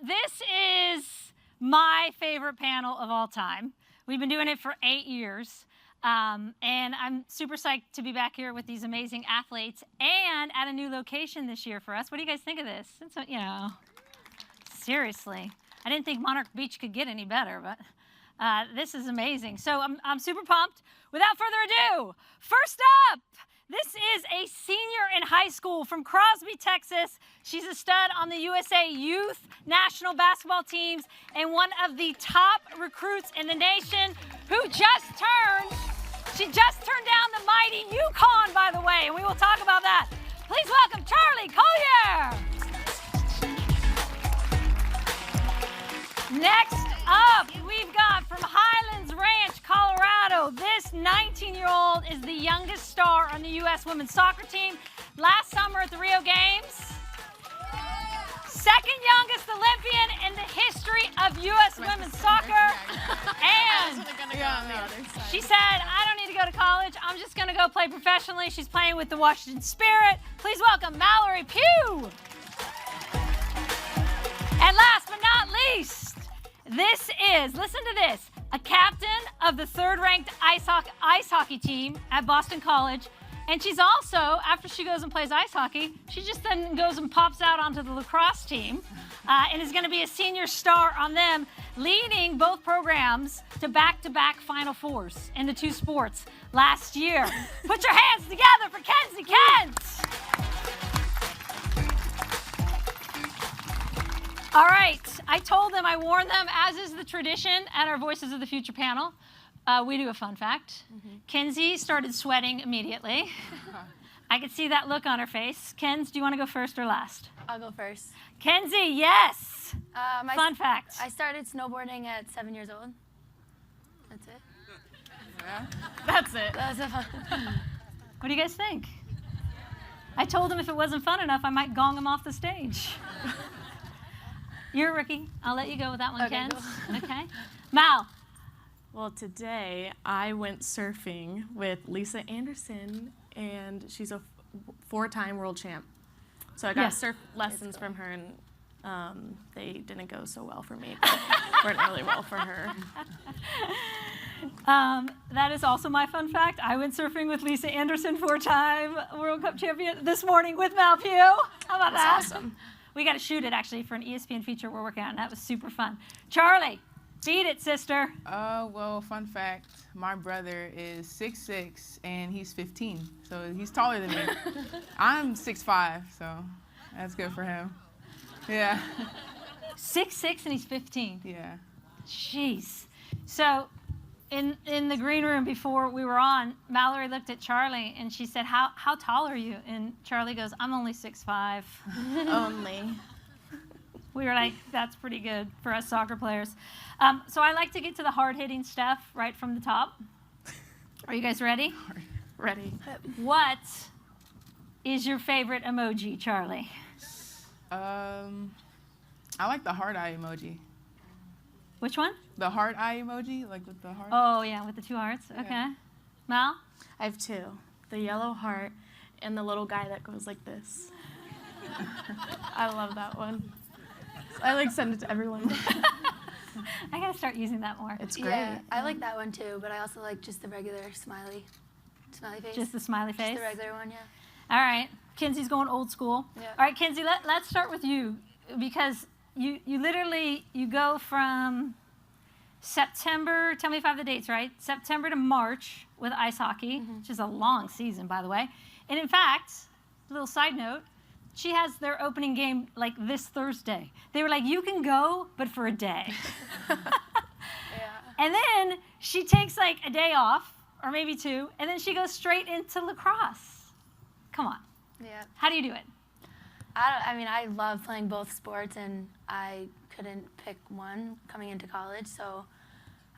This is my favorite panel of all time. We've been doing it for 8 years. And I'm super psyched to be back here with these amazing athletes and at a new location this year for us. What do you guys think of this? It's, you know, seriously. I didn't think Monarch Beach could get any better, but this is amazing. So I'm super pumped. Without further ado, first up, this is a senior in high school from Crosby, Texas. She's a stud on the USA Youth National Basketball teams and one of the top recruits in the nation who she just turned down the mighty UConn, by the way, and we will talk about that. Please welcome Charli Collier. Next up, we've got from Highlands Ranch, Colorado. This 19-year-old is the youngest star on the U.S. women's soccer team. Last summer at the Rio Games, second youngest Olympian in the history of U.S. women's soccer. And she said, I don't need to go to college. I'm just going to go play professionally. She's playing with the Washington Spirit. Please welcome Mallory Pugh. And last but not least, this is, listen to this, a captain of the third-ranked ice hockey team at Boston College. And she's also, after she goes and plays ice hockey, she just then goes and pops out onto the lacrosse team and is going to be a senior star on them, leading both programs to back-to-back Final Fours in the two sports last year. Put your hands together for Kenzie Kent. All right, I told them, I warned them, as is the tradition at our Voices of the Future panel, we do a fun fact. Kenzie started sweating immediately. I could see that look on her face. Kenz, do you want to go first or last? I'll go first. Kenzie, yes. Fun fact. I started snowboarding at 7 years old. That's it. Yeah. That's it. That's a fun. What do you guys think? I told him if it wasn't fun enough, I might gong him off the stage. You're a rookie. I'll let you go with that one, Okay, Kenz. cool. Okay. Mal. Well, today I went surfing with Lisa Anderson, and she's a 4-time world champ. So I got surf lessons from her, and they didn't go so well for me, but went really well for her. That is also my fun fact. I went surfing with Lisa Anderson, 4-time World Cup champion, this morning with Mal Pugh. How about that? That's awesome. We got to shoot it, actually, for an ESPN feature we're working on. That was super fun. Charli, beat it, sister. Well, fun fact, my brother is 6'6", and he's 15, so he's taller than me. I'm 6'5", so that's good for him. Yeah. 6'6", and he's 15. Yeah. Jeez. So in the green room before we were on, Mallory looked at Charli, and she said, how tall are you? And Charli goes, I'm only 6'5". Only. We were like, that's pretty good for us soccer players. So I like to get to the hard-hitting stuff right from the top. Are you guys ready? Ready. What is your favorite emoji, Charli? I like the heart eye emoji. Which one? The heart eye emoji, like with the heart. Oh, yeah, with the 2 hearts. Okay. Yeah. Mal? I have 2. The yellow heart and the little guy that goes like this. I love that one. I like send it to everyone. I gotta start using that more. It's great. Yeah, I like that one too, but I also like just the regular smiley face. Just the smiley face? Just the regular one, yeah. All right. Kenzie's going old school. Yeah. All right, Kenzie, let's start with you, because you literally, you go from September, tell me if I have the dates right, September to March with ice hockey, which is a long season, by the way. And in fact, a little side note, she has their opening game like this Thursday. They were like, you can go, but for a day. Yeah. And then she takes like a day off, or maybe 2, and then she goes straight into lacrosse. Come on. Yeah. How do you do it? I mean, I love playing both sports, and I couldn't pick one coming into college. So,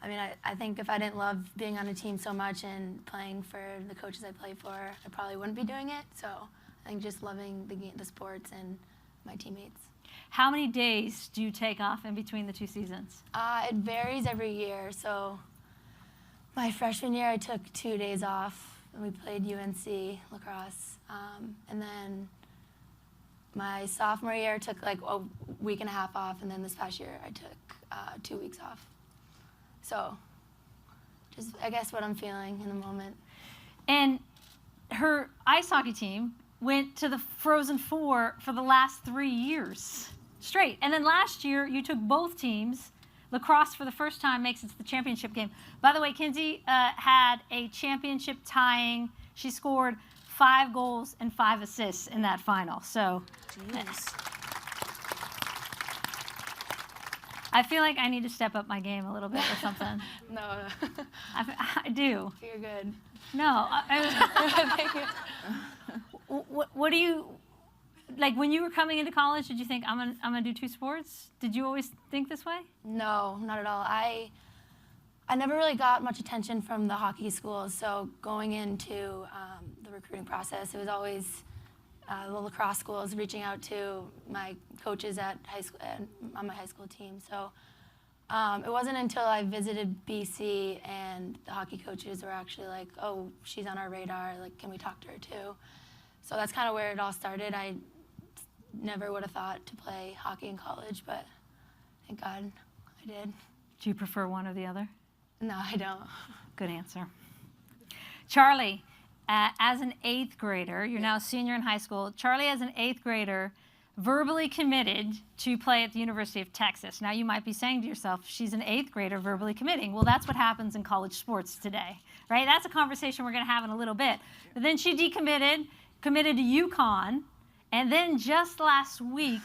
I mean, I think if I didn't love being on a team so much and playing for the coaches I play for, I probably wouldn't be doing it. So, I think just loving the sports and my teammates. How many days do you take off in between the 2 seasons? It varies every year. So, my freshman year, I took 2 days off, and we played UNC lacrosse. And then my sophomore year, I took like a week and a half off, and then this past year I took 2 weeks off. So just, I guess, what I'm feeling in the moment. And her ice hockey team went to the Frozen Four for the last 3 years straight. And then last year, you took both teams. Lacrosse, for the first time, makes it to the championship game. By the way, Kenzie had a championship tying. She scored 5 goals and 5 assists in that final. So, I feel like I need to step up my game a little bit or something. No. I do. You're good. No. What do you, like when you were coming into college, did you think, I'm gonna do 2 sports? Did you always think this way? No, not at all. I never really got much attention from the hockey schools, so going into the recruiting process, it was always the lacrosse schools reaching out to my coaches at high school, on my high school team. So it wasn't until I visited BC and the hockey coaches were actually like, oh, she's on our radar, like, can we talk to her too? So that's kind of where it all started. I never would have thought to play hockey in college, but thank God I did. Do you prefer one or the other? No, I don't. Good answer. Charli, as an 8th grader, you're now a senior in high school. Charli, as an 8th grader, verbally committed to play at the University of Texas. Now you might be saying to yourself, she's an 8th grader verbally committing. Well, that's what happens in college sports today, right? That's a conversation we're going to have in a little bit. But then she decommitted, committed to UConn, and then just last week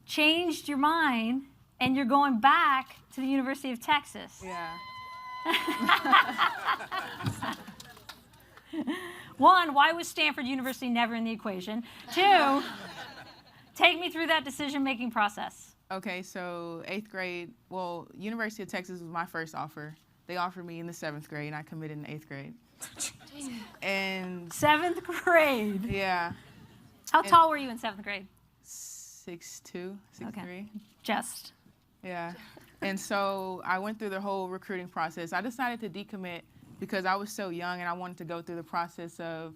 changed your mind, and you're going back to the University of Texas. Yeah. One, why was Stanford University never in the equation? 2, take me through that decision-making process. Okay, so 8th grade, well, University of Texas was my first offer. They offered me in the 7th grade, and I committed in 8th grade. And 7th grade. yeah. How tall were you in 7th grade? 6'2", 6'3". Okay. Just. Yeah. And so I went through the whole recruiting process. I decided to decommit because I was so young and I wanted to go through the process of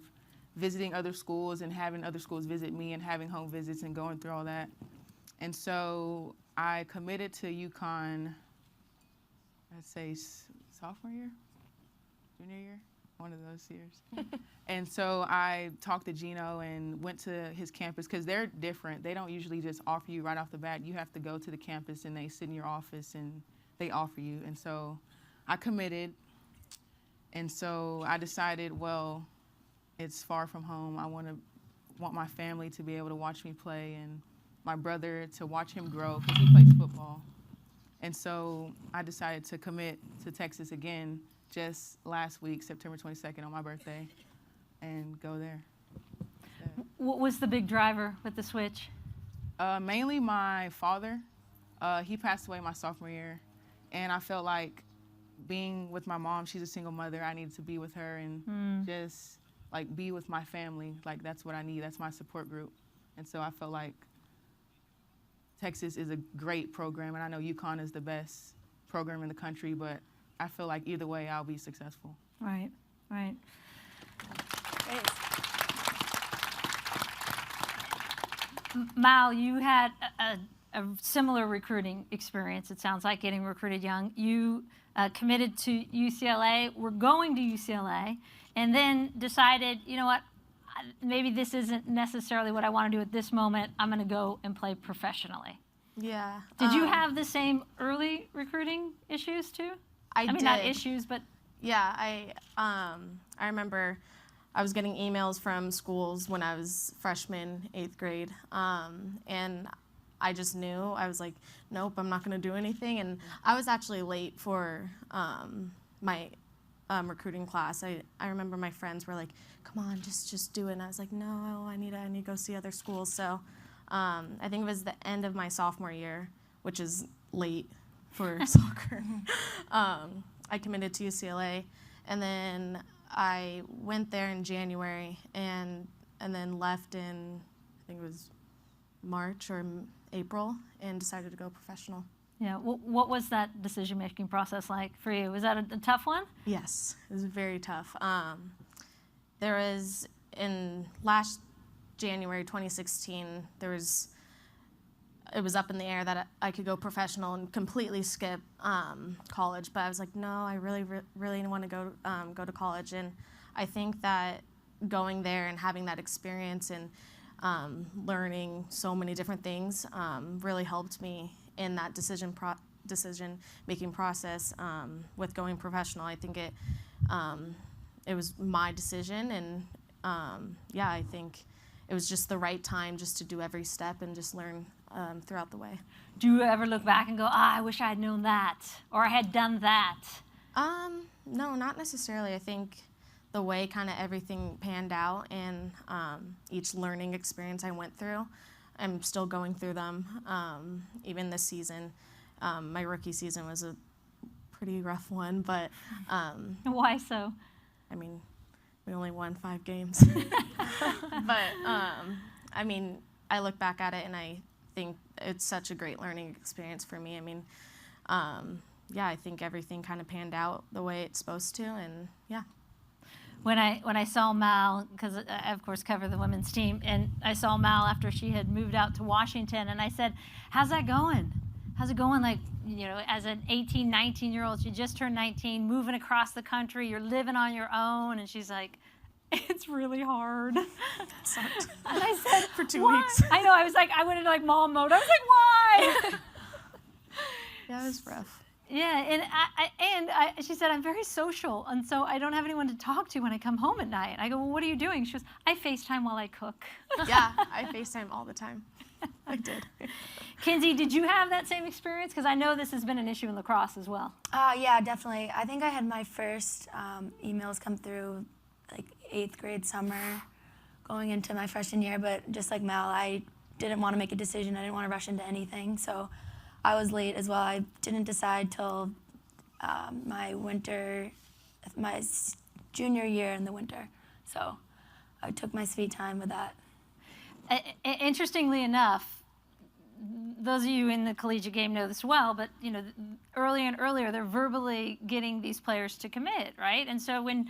visiting other schools and having other schools visit me and having home visits and going through all that. And so I committed to UConn, I'd say sophomore year, junior year, one of those years. And so I talked to Gino and went to his campus because they're different. They don't usually just offer you right off the bat. You have to go to the campus and they sit in your office and they offer you. And so I committed. And so I decided, well, it's far from home. I want my family to be able to watch me play and my brother to watch him grow because he plays football. And so I decided to commit to Texas again just last week, September 22nd, on my birthday, and go there. What was the big driver with the switch? Mainly my father. He passed away my sophomore year, and I felt like being with my mom, she's a single mother, I needed to be with her and just like be with my family. Like that's what I need, that's my support group. And so I felt like Texas is a great program, and I know UConn is the best program in the country, but I feel like either way I'll be successful. Right, right. Great. Mal, you had a similar recruiting experience, it sounds like, getting recruited young. You committed to UCLA, were going to UCLA, and then decided, you know what, maybe this isn't necessarily what I want to do at this moment. I'm going to go and play professionally. Yeah. Did you have the same early recruiting issues too? I mean, did. not issues, but Yeah, I remember I was getting emails from schools when I was freshman, 8th grade, and I just knew. I was like, nope, I'm not going to do anything. And I was actually late for my recruiting class. I remember my friends were like, come on, just do it. And I was like, no, I need to go see other schools. So I think it was the end of my sophomore year, which is late for soccer. I committed to UCLA, and then I went there in January, and then left in, I think it was March or April, and decided to go professional. yeah. What was that decision-making process like for you? Was that a tough one? Yes, it was very tough. There was, in last January 2016, it was up in the air that I could go professional and completely skip college. But I was like, no, I really want to go to college. And I think that going there and having that experience and learning so many different things really helped me in that decision-making process with going professional. I think it was my decision, and I think it was just the right time just to do every step and just learn throughout the way. Do you ever look back and go, I wish I had known that, or I had done that? No, not necessarily. I think the way kind of everything panned out and each learning experience I went through, I'm still going through them. Even this season, my rookie season was a pretty rough one, but Why so? I mean, we only won 5 games. But I mean, I look back at it and I think it's such a great learning experience for me. I mean, I think everything kind of panned out the way it's supposed to, and yeah. When I saw Mal, because I of course cover the women's team, and I saw Mal after she had moved out to Washington, and I said, how's that going? How's it going? Like, as an 18, 19-year-old, she just turned 19, moving across the country, you're living on your own, and she's like, it's really hard. And I said, for 2 why? weeks. I know, I was like, I went into like mom mode. I was like, why? Yeah, it was rough. Yeah, and she said, I'm very social, and so I don't have anyone to talk to when I come home at night. I go, well, what are you doing? She goes, I FaceTime while I cook. Yeah, I FaceTime all the time. I did. Kenzie, did you have that same experience? Because I know this has been an issue in lacrosse as well. Yeah, definitely. I think I had my first emails come through like 8th grade summer going into my freshman year, but just like Mel, I didn't want to make a decision. I didn't want to rush into anything, so I was late as well. I didn't decide till my junior year in the winter, so I took my sweet time with that. Interestingly enough, those of you in the collegiate game know this well, but earlier and earlier, they're verbally getting these players to commit, right? And so when,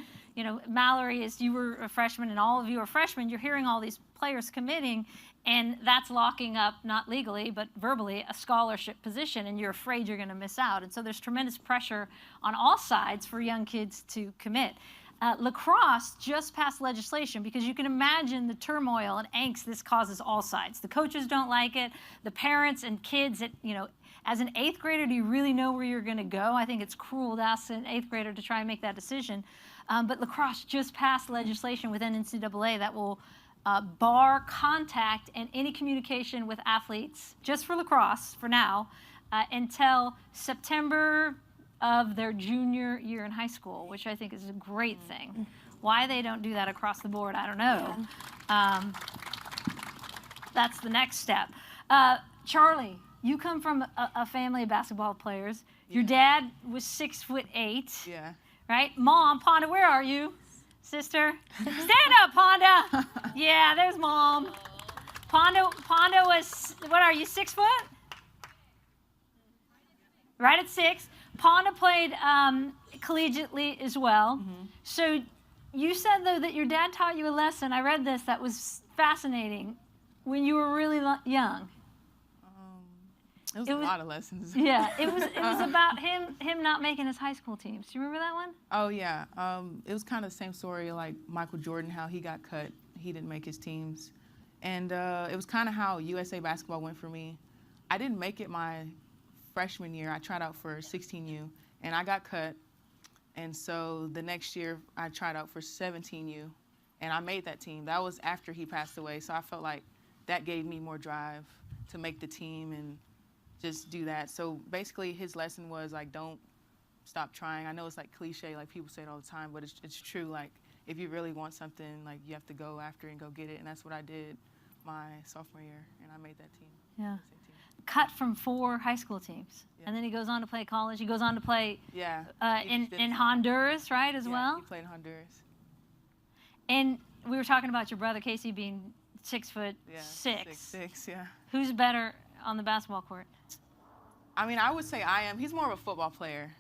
Mallory, as you were a freshman and all of you are freshmen, you're hearing all these players committing, and that's locking up, not legally, but verbally, a scholarship position, and you're afraid you're going to miss out. And so there's tremendous pressure on all sides for young kids to commit. Lacrosse just passed legislation because you can imagine the turmoil and angst this causes all sides. The coaches don't like it. The parents and kids, as an 8th grader, do you really know where you're going to go? I think it's cruel to ask an 8th grader to try and make that decision. But lacrosse just passed legislation within NCAA that will bar contact and any communication with athletes, just for lacrosse for now, until September of their junior year in high school, which I think is a great thing. Why they don't do that across the board, I don't know. That's the next step. Charli, you come from a family of basketball players. Your dad was 6'8". Yeah. Right? Mom, Ponda, where are you? Sister? Stand up, Ponda. Yeah, there's Mom. Ponda was, what are you, 6 foot? Right at 6. Ponda played collegiately as well. Mm-hmm. So you said, though, that your dad taught you a lesson. I read this that was fascinating when you were really young. It was a lot of lessons. Yeah, it was about him not making his high school teams. Do you remember that one? Oh, yeah. It was kind of the same story like Michael Jordan, how he got cut. He didn't make his teams. And it was kind of how USA basketball went for me. I didn't make it my freshman year. I tried out for 16U, and I got cut. And so the next year, I tried out for 17U, and I made that team. That was after he passed away, so I felt like that gave me more drive to make the team and just do that. So basically, his lesson was, like, don't stop trying. I know it's, like, cliche, like people say it all the time, but it's true. Like, if you really want something, like, you have to go after it and go get it, and that's what I did my sophomore year, and I made that team. Yeah. Cut from 4 high school teams. Yeah. And then he goes on to play college. He goes on to play in Honduras, right, as well? He played in Honduras. And we were talking about your brother, Casey, being 6'6". Yeah, 6'6", yeah. Who's better on the basketball court? I mean, I would say I am. He's more of a football player.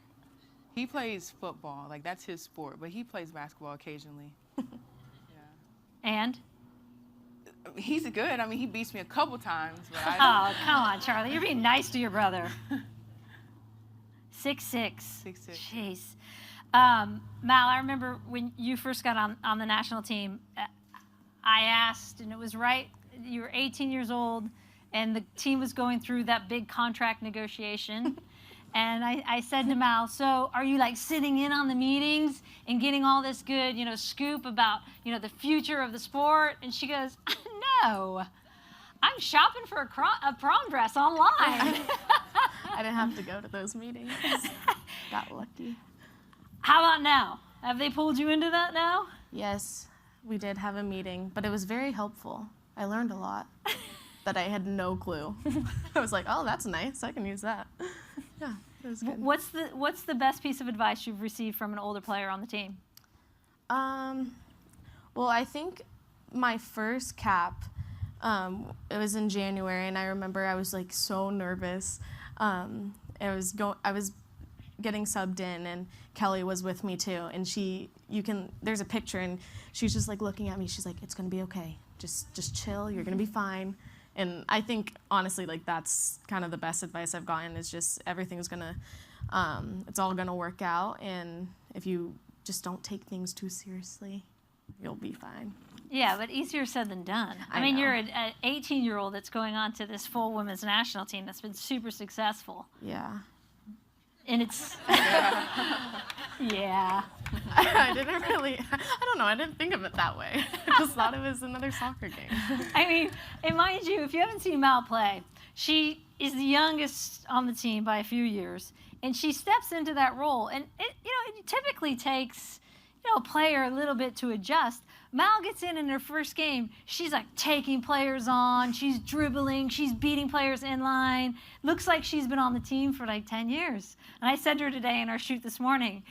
He plays football. Like, that's his sport. But he plays basketball occasionally. Yeah. And? He's good. I mean, he beats me a couple times. But Oh, come on, Charli. You're being nice to your brother. 6'6". 6'6". Jeez. Mal, I remember when you first got on the national team, I asked, and it was right, you were 18 years old, and the team was going through that big contract negotiation. And I said to Mal, so are you like sitting in on the meetings and getting all this good, scoop about, the future of the sport? And she goes, no, I'm shopping for a prom dress online. I didn't have to go to those meetings. Got lucky. How about now? Have they pulled you into that now? Yes, we did have a meeting, but it was very helpful. I learned a lot that I had no clue. I was like, oh, that's nice. I can use that. Yeah, it was good. What's the best piece of advice you've received from an older player on the team? Well, I think my first cap, it was in January, and I remember I was like so nervous. I was getting subbed in, and Kelly was with me too. And there's a picture, and she's just like looking at me. She's like, "It's gonna be okay. Just chill. You're gonna be fine." And I think honestly, like that's kind of the best advice I've gotten is just everything's gonna, it's all gonna work out. And if you just don't take things too seriously, you'll be fine. Yeah, but easier said than done. I mean, know. you're an 18-year-old that's going on to this full women's national team that's been super successful. Yeah. And it's, yeah. I didn't think of it that way. I just thought it was another soccer game. I mean, and mind you, if you haven't seen Mal play, she is the youngest on the team by a few years, and she steps into that role. And it typically takes, a player a little bit to adjust. Mal gets in her first game, she's like taking players on, she's dribbling, she's beating players in line. Looks like she's been on the team for like 10 years. And I said to her today in our shoot this morning,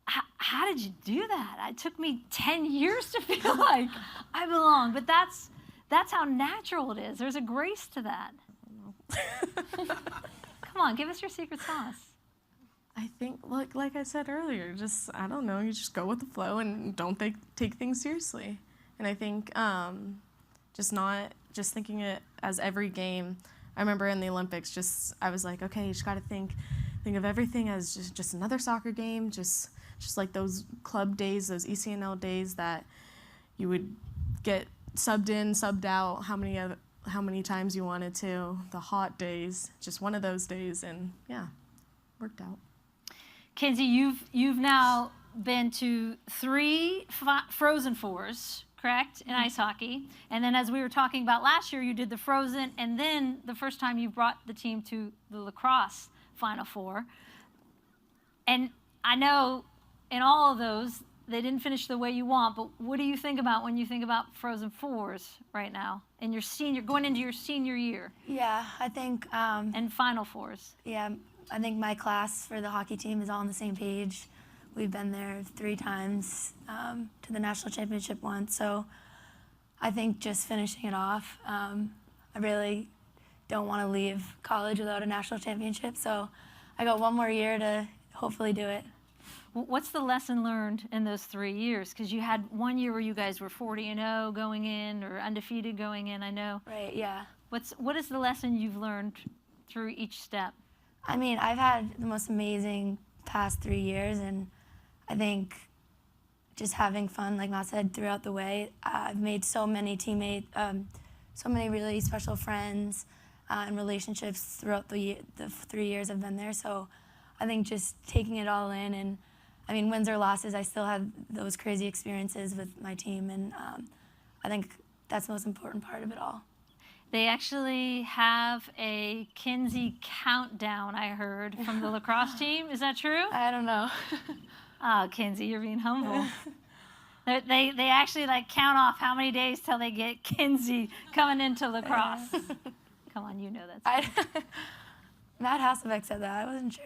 how did you do that? It took me 10 years to feel like I belong. But that's how natural it is. There's a grace to that. Come on, give us your secret sauce. I think, like I said earlier, I don't know, you just go with the flow and don't take things seriously. And I think just thinking it as every game. I remember in the Olympics, I was like, okay, you just got to think of everything as just another soccer game, just like those club days, those ECNL days that you would get subbed in, subbed out, how many times you wanted to, the hot days, just one of those days, and yeah, worked out. Kenzie, you've now been to 3 Frozen Fours, correct, in ice hockey. And then as we were talking about last year, you did the Frozen, and then the first time you brought the team to the lacrosse Final Four. And I know in all of those, they didn't finish the way you want, but what do you think about when you think about Frozen Fours right now and going into your senior year? Yeah, I think. And Final Fours. Yeah, I think my class for the hockey team is all on the same page. We've been there 3 times, to the national championship once. So I think just finishing it off, I really don't want to leave college without a national championship. So I got 1 more year to hopefully do it. What's the lesson learned in those 3 years? Because you had 1 year where you guys were 40-0 going in, or undefeated going in, I know. Right, yeah. What is the lesson you've learned through each step? I mean, I've had the most amazing past 3 years, and I think just having fun, like Matt said, throughout the way. I've made so many teammates, so many really special friends and relationships throughout the 3 years I've been there. So I think just taking it all in, and I mean, wins or losses, I still have those crazy experiences with my team, and I think that's the most important part of it all. They actually have a Kenzie countdown, I heard, from the lacrosse team. Is that true? I don't know. Oh, Kenzie, you're being humble. They actually count off how many days till they get Kenzie coming into lacrosse. Come on, you know that. Matt Hasselbeck said that. I wasn't sure.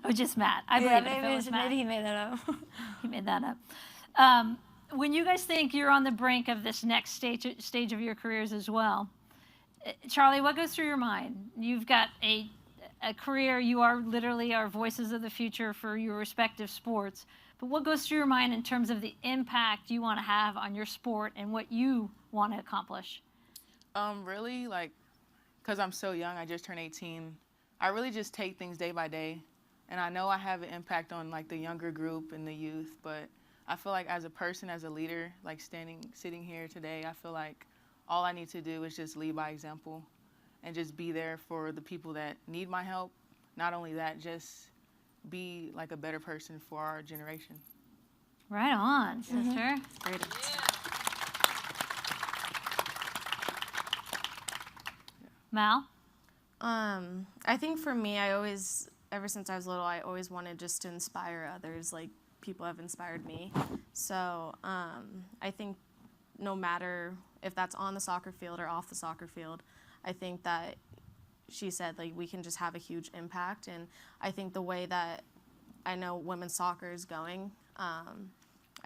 Oh, just Matt. I believe Maybe he made that up. He made that up. When you guys think you're on the brink of this next stage of your careers as well, Charli, what goes through your mind? You've got a career. You are literally our voices of the future for your respective sports. But what goes through your mind in terms of the impact you want to have on your sport and what you want to accomplish? Really, like, because I'm so young, I just turned 18, I really just take things day by day. And I know I have an impact on, like, the younger group and the youth, but I feel like as a person, as a leader, like sitting here today, I feel like all I need to do is just lead by example and just be there for the people that need my help. Not only that, just be like a better person for our generation. Right on, sister. Great. Mal? I think for me, ever since I was little, I always wanted just to inspire others, like people have inspired me. So I think no matter if that's on the soccer field or off the soccer field, I think that she said, like, we can just have a huge impact. And I think the way that I know women's soccer is going, I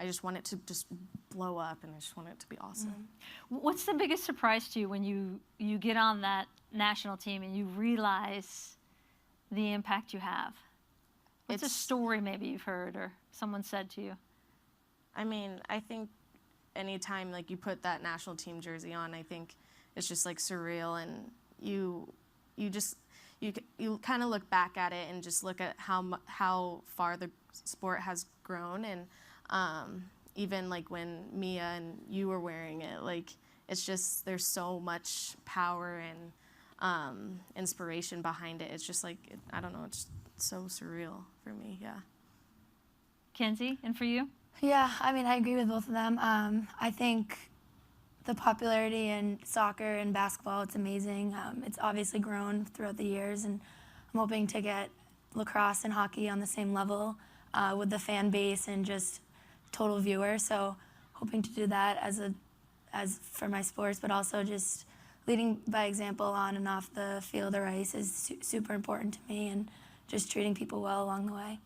just want it to just blow up, and I just want it to be awesome. What's the biggest surprise to you when you get on that national team and you realize the impact you have? What's a story maybe you've heard or someone said to you? I mean, I think anytime, like, you put that national team jersey on, I think it's just, like, surreal, and you kind of look back at it and just look at how far the sport has grown. And even, like, when Mia and you were wearing it, like, it's just, there's so much power and inspiration behind it. It's just like, I don't know, it's so surreal for me, yeah. Kenzie, and for you? Yeah, I mean, I agree with both of them. I think the popularity in soccer and basketball, it's amazing. It's obviously grown throughout the years, and I'm hoping to get lacrosse and hockey on the same level with the fan base and just total viewers. So hoping to do that as for my sports, but also just leading by example on and off the field or ice is super important to me, and just treating people well along the way.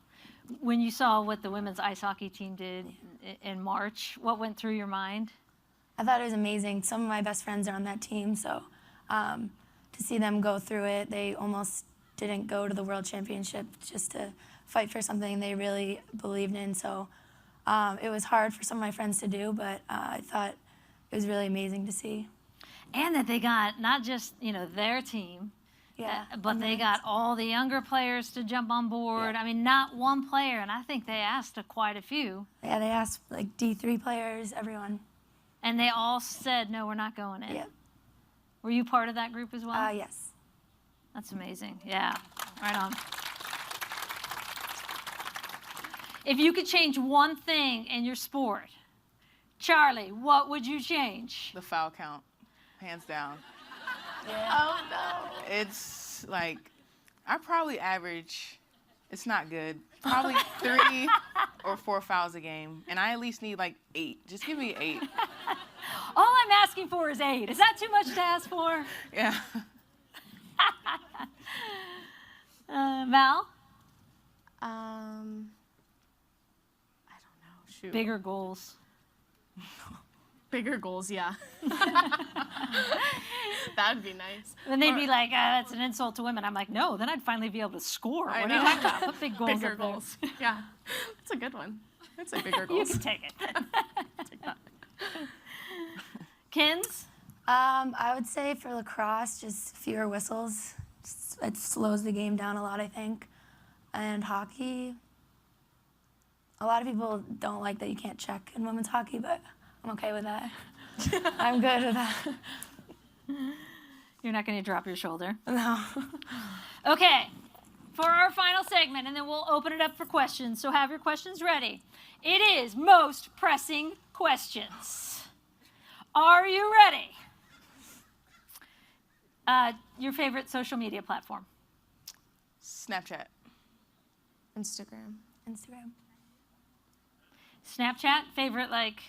When you saw what the women's ice hockey team did in March, what went through your mind? I thought it was amazing. Some of my best friends are on that team, so to see them go through it, they almost didn't go to the World Championship just to fight for something they really believed in. So it was hard for some of my friends to do, but I thought it was really amazing to see. And that they got not just, their team, but they got all the younger players to jump on board. Yeah. I mean, not one player, and I think they asked quite a few. Yeah, they asked like D3 players, everyone. And they all said, no, we're not going in. Yeah. Were you part of that group as well? Yes. That's amazing. Yeah, right on. If you could change one thing in your sport, Charli, what would you change? The foul count, hands down. Yeah. Oh, no. It's like, I probably average, it's not good, probably 3 or 4 fouls a game, and I at least need like 8. Just give me 8. All I'm asking for is 8. Is that too much to ask for? Yeah. Val? I don't know, shoot. Bigger goals. Bigger goals, yeah. That'd be nice. Then they'd be like, that's an insult to women. I'm like, no, then I'd finally be able to score. What are you know. talking about? Put big goals Bigger up there. goals. Yeah, that's a good one. I'd say bigger You goals. can take it. Kins? I would say for lacrosse, just fewer whistles. It slows the game down a lot, I think. And hockey, a lot of people don't like that you can't check in women's hockey, but I'm okay with that. I'm good with that. You're not going to drop your shoulder. No. Okay, for our final segment, and then we'll open it up for questions. So have your questions ready. It is most pressing questions. Are you ready? Your favorite social media platform? Snapchat. Instagram. Snapchat? Favorite, like,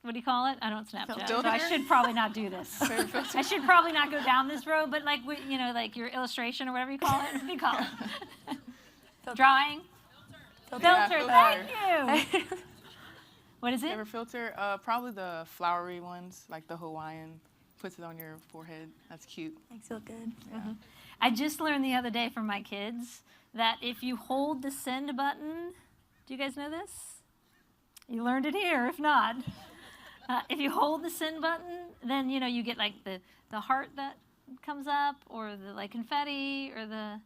what do you call it? I don't Snapchat. So I Filter? should probably not do this. I should probably not go down this road, but like, like your illustration or whatever you call it. What do you call it? Drawing? Filter. Yeah, Thank you. What is it? Favorite filter? Probably the flowery ones, like the Hawaiian. Puts it on your forehead. That's cute. Makes you look good. Yeah. I just learned the other day from my kids that if you hold the send button Do you guys know this? You learned it here, if not. If you hold the send button, then, you know, you get like the heart that comes up, or the like confetti, or the,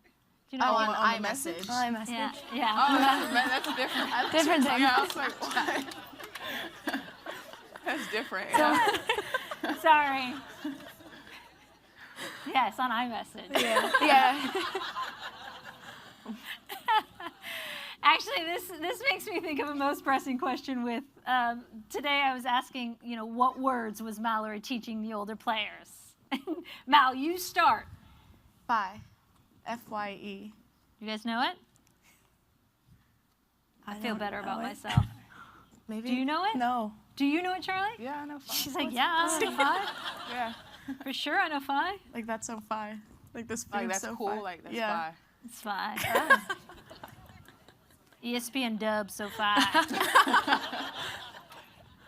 do you know? On on the iMessage. iMessage. Yeah, yeah. Oh, that's different. Different thing. Yeah, I was like, what? That's different. Sorry. Yes, on iMessage. Yeah. Actually, this makes me think of a most pressing question with, today I was asking, you know, what words was Mallory teaching the older players? Mal, you start. Fye. F-Y-E. You guys know it? I feel don't better about know it. myself. Maybe. Do you know it? No. Do you know it, Charlie? Yeah, I know. Fine. She's like, yeah, I know Phi. Yeah. For sure, I know Phi. Like, that's so Fye. Like, this Like, food's that's so cool. Fye. Like, that's yeah. It's Phi. espnW, so Phi.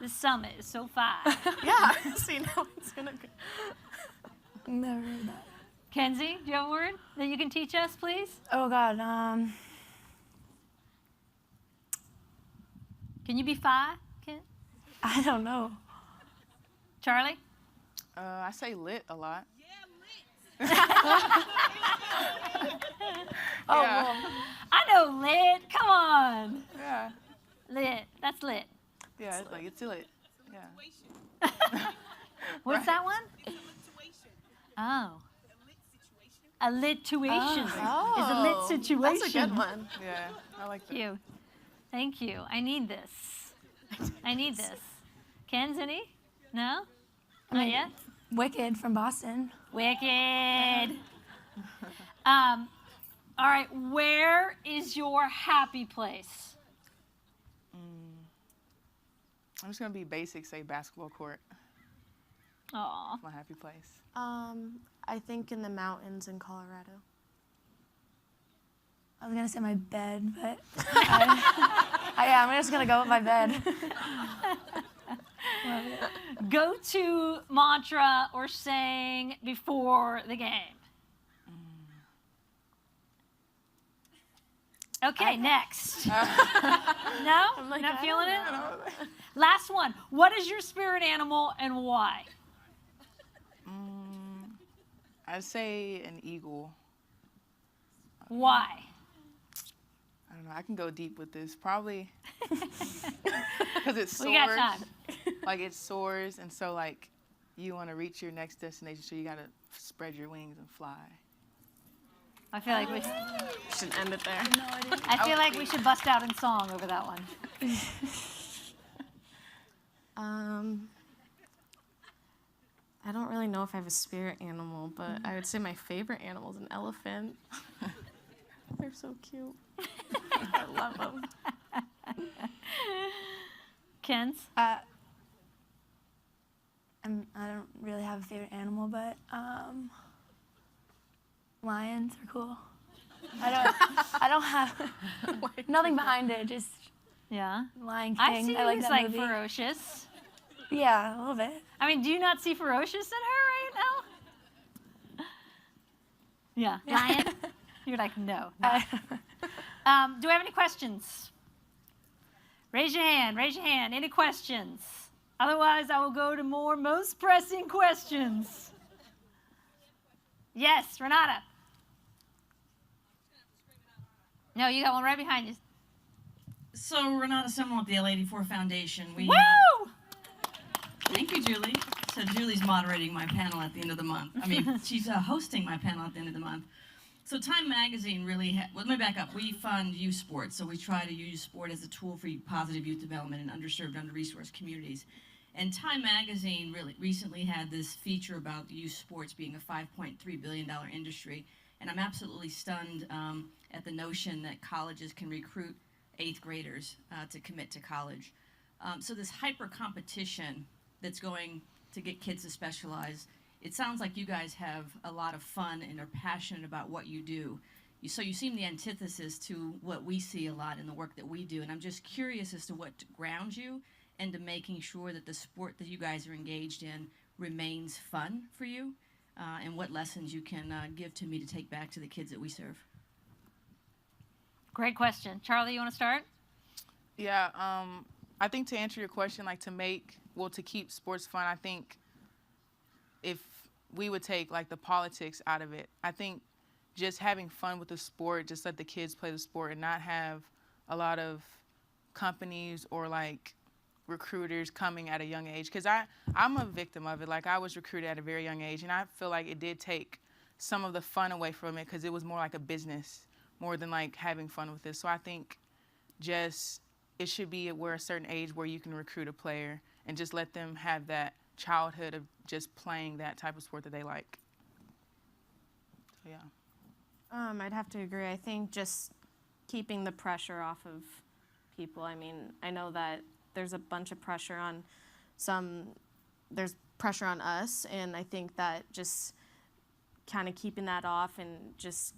The summit is so Phi. Yeah. See, now it's gonna go. Never heard that. Kenzie, do you have a word that you can teach us, please? Oh God. Can you be Phi? I don't know. Charlie? I say lit a lot. Oh, Yeah. well, I know lit. Come on. Yeah. Lit. That's lit. Yeah, it's like, it's lit. Yeah. What's that one? Oh. A lituation is a lit situation. That's a good one. Yeah, I like that. Thank you. Thank you. I need this. I need this. Ken's any? No? Not yet? Wicked from Boston. Wicked. All right, where is your happy place? I'm just going to be basic, say basketball court. Aw. My happy place. I think in the mountains in Colorado. I was gonna say my bed, but I'm just gonna go with my bed. Go-to mantra or saying before the game. Okay, next. No? like, Not I feeling it? know. Last one. What is your spirit animal and why? I'd say an eagle. Why? I don't know. I can go deep with this. Probably because it soars. We got time. Like, it soars, and so, like, you want to reach your next destination, so you got to spread your wings and fly. I feel like we Should end it there. I feel like we should bust out in song over that one. I don't really know if I have a spirit animal, but I would say my favorite animal is an elephant. They're so cute. I love them. Ken's? I don't really have a favorite animal, but lions are cool. I don't have nothing behind it. Just Yeah. Lion I King. see I like who's that like movie. ferocious. Yeah, a little bit. I mean, do you not see ferocious in her right now? Yeah. Lion? You're like, no. Do I have any questions? Raise your hand. Raise your hand. Any questions? Otherwise, I will go to more most pressing questions. Yes, Renata. No, you got one right behind you. So Renata Simon with the L84 Foundation. Woo! Thank you, Julie. So Julie's moderating my panel at the end of the month. I mean, she's hosting my panel at the end of the month. So Time Magazine really, well, let me back up. We fund youth sports, so we try to use sport as a tool for positive youth development in underserved, under-resourced communities. And Time Magazine really recently had this feature about youth sports being a $5.3 billion industry. And I'm absolutely stunned at the notion that colleges can recruit 8th graders to commit to college. So this hyper competition that's going to get kids to specialize, it sounds like you guys have a lot of fun and are passionate about what you do. So you seem the antithesis to what we see a lot in the work that we do. And I'm just curious as to what grounds you into making sure that the sport that you guys are engaged in remains fun for you, and what lessons you can give to me to take back to the kids that we serve. Great question. Charlie, you want to start? Yeah, I think to answer your question, like to keep sports fun, I think if we would take like the politics out of it, I think just having fun with the sport, just let the kids play the sport and not have a lot of companies or like recruiters coming at a young age. Because I'm a victim of it. Like I was recruited at a very young age, and I feel like it did take some of the fun away from it because it was more like a business more than like having fun with it. So I think just it should be where a certain age where you can recruit a player and just let them have that childhood of just playing that type of sport that they like. So yeah. I'd have to agree. I think just keeping the pressure off of people. I mean, I know that there's a bunch of pressure on there's pressure on us, and I think that just kind of keeping that off and just,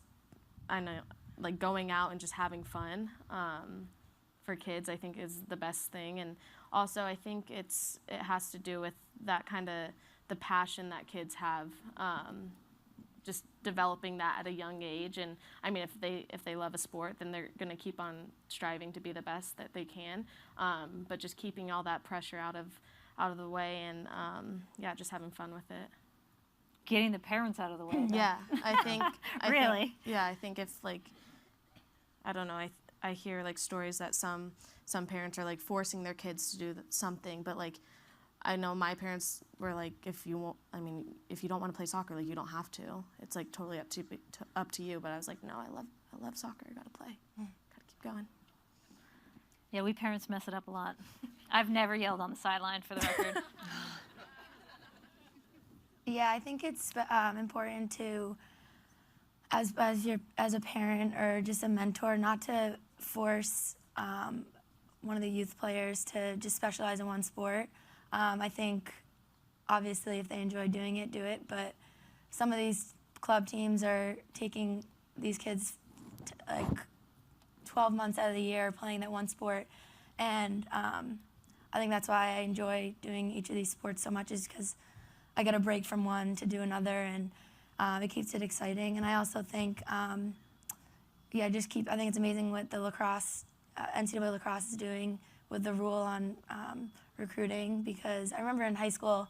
I know, like going out and just having fun for kids, I think is the best thing. And also I think it has to do with that kind of the passion that kids have, just developing that at a young age. And I mean, if they love a sport, then they're going to keep on striving to be the best that they can. But just keeping all that pressure out of the way, and yeah, just having fun with it. Getting the parents out of the way. Yeah, I think. Really? I think if like, I don't know, I hear like stories that some parents are like forcing their kids to do something, but like, I know my parents were like, if you don't want to play soccer, like you don't have to. It's like totally up to you. But I was like, no, I love soccer. I gotta play. Gotta keep going. Yeah, we parents mess it up a lot. I've never yelled on the sideline, for the record. Yeah, I think it's important to, as a parent or just a mentor, not to force one of the youth players to just specialize in one sport. I think, obviously, if they enjoy doing it, do it. But some of these club teams are taking these kids like 12 months out of the year playing that one sport. And I think that's why I enjoy doing each of these sports so much, is because I get a break from one to do another, and it keeps it exciting. And I also think, I think it's amazing what the lacrosse, NCAA lacrosse is doing with the rule on recruiting, because I remember in high school,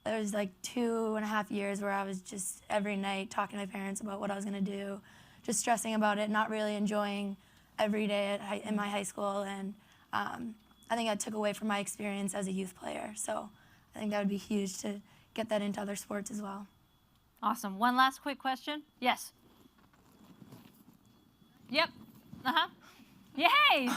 there was like 2.5 years where I was just every night talking to my parents about what I was going to do, just stressing about it, not really enjoying every day in my high school. And I think that took away from my experience as a youth player. So I think that would be huge to get that into other sports as well. Awesome. One last quick question. Yes. Yep. Uh-huh. Yay!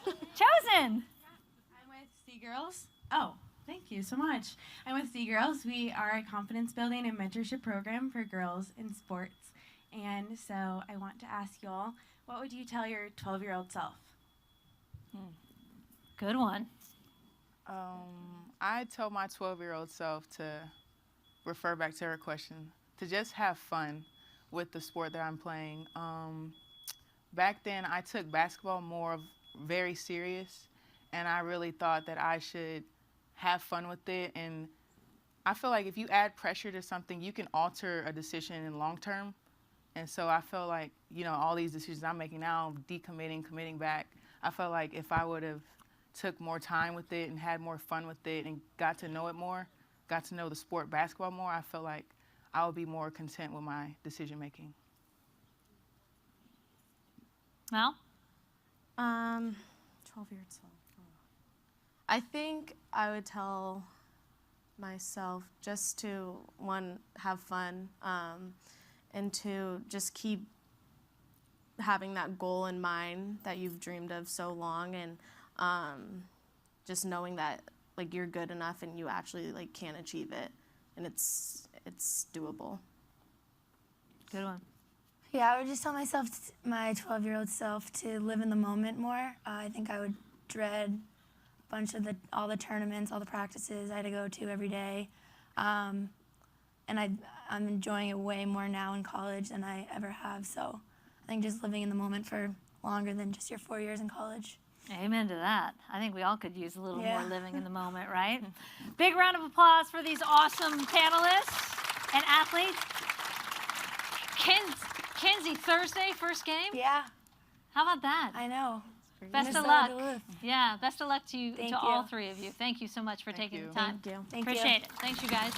Chosen! I'm with Sea Girls. Oh, thank you so much. I'm with Sea Girls. We are a confidence building and mentorship program for girls in sports. And so I want to ask you all, what would you tell your 12-year-old self? Good one. I tell my 12-year-old self to refer back to her question, to just have fun with the sport that I'm playing. Back then, I took basketball very serious, and I really thought that I should have fun with it. And I feel like if you add pressure to something, you can alter a decision in long term. And so I feel like, all these decisions I'm making now, decommitting, committing back, I felt like if I would have took more time with it and had more fun with it and got to know it more, got to know the sport basketball more, I feel like I would be more content with my decision making. Mel? 12-year-old self. I think I would tell myself just to, one, have fun, and two, just keep having that goal in mind that you've dreamed of so long, and just knowing that like you're good enough and you actually like can achieve it, and it's doable. Good one. Yeah, I would just tell myself, my 12-year-old self, to live in the moment more. I think I would dread a bunch of all the tournaments, all the practices I had to go to every day. And I'm enjoying it way more now in college than I ever have. So I think just living in the moment for longer than just your 4 years in college. Amen to that. I think we all could use a little more Yeah. living in the moment, right? Big round of applause for these awesome panelists and athletes. Kenzie, Thursday, first game? Yeah, How about that? I know. for you. Best of luck. Yeah, best of luck to you, to all three of you. Thank you so much for taking the time. Thank you. Thank you. Appreciate it. Thanks, you guys.